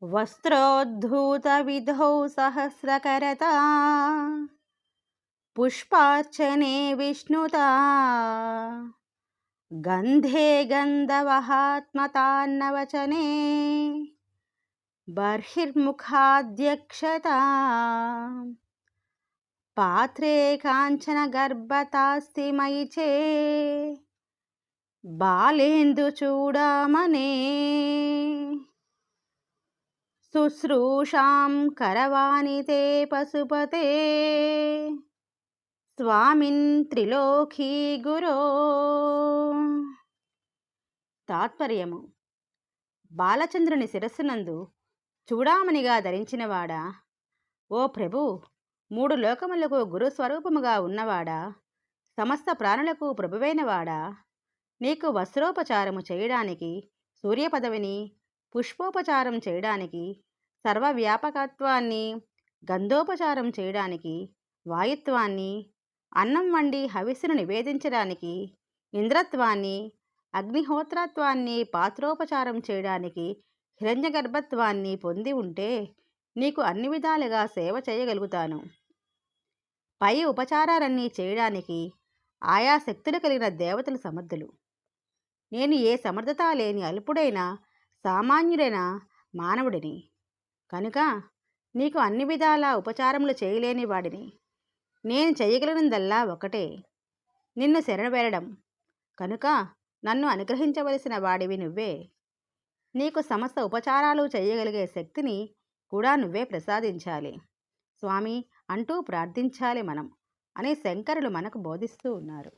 వస్త్రోద్ధూతవిధౌ సహస్రకరతా పుష్పార్చనే విష్ణుతా గంధే గంధవహాత్మతాన్నవచనే బర్హిర్ముఖాద్యక్షతా పాత్రే కాంచన గర్భతాస్తి మయి చే బాలేందు చూడమనే శుశ్రూషాం కరవాణి తే పశుపతే స్వామిన్ త్రిలోకీ గురో. తాత్పర్యము: బాలచంద్రుని శిరస్సునందు చూడామణిగా ధరించినవాడా, ఓ ప్రభు, 3 లోకములకు గురుస్వరూపముగా ఉన్నవాడా, సమస్త ప్రాణులకు ప్రభువైనవాడా, నీకు వస్త్రోపచారము చేయడానికి సూర్యపదవిని, పుష్పోపచారం చేయడానికి సర్వవ్యాపకత్వాన్ని, గంధోపచారం చేయడానికి వాయుత్వాన్ని, అన్నం వండి హవిస్సును నివేదించడానికి ఇంద్రత్వాన్ని, అగ్నిహోత్రత్వాన్ని పాత్రోపచారం చేయడానికి హిరణ్యగర్భత్వాన్ని పొంది ఉంటే నీకు అన్ని విధాలుగా సేవ చేయగలుగుతాను. పై ఉపచారాలన్నీ చేయడానికి ఆయా శక్తులు కలిగిన దేవతలు సమర్థులు. నేను ఏ సమర్థత లేని అల్పుడైన సామాన్యుడైన మానవుడిని కనుక నీకు అన్ని విధాలా ఉపచారములు చేయలేని వాడిని. నేను చేయగలిగినదల్లా ఒకటే, నిన్ను శరణవేడడం. కనుక నన్ను అనుగ్రహించవలసిన వాడివి నువ్వే. నీకు సమస్త ఉపచారాలు చేయగలిగే శక్తిని కూడా నువ్వే ప్రసాదించాలి స్వామి అంటూ ప్రార్థించాలి మనం అని శంకరులు మనకు బోధిస్తూ ఉన్నారు.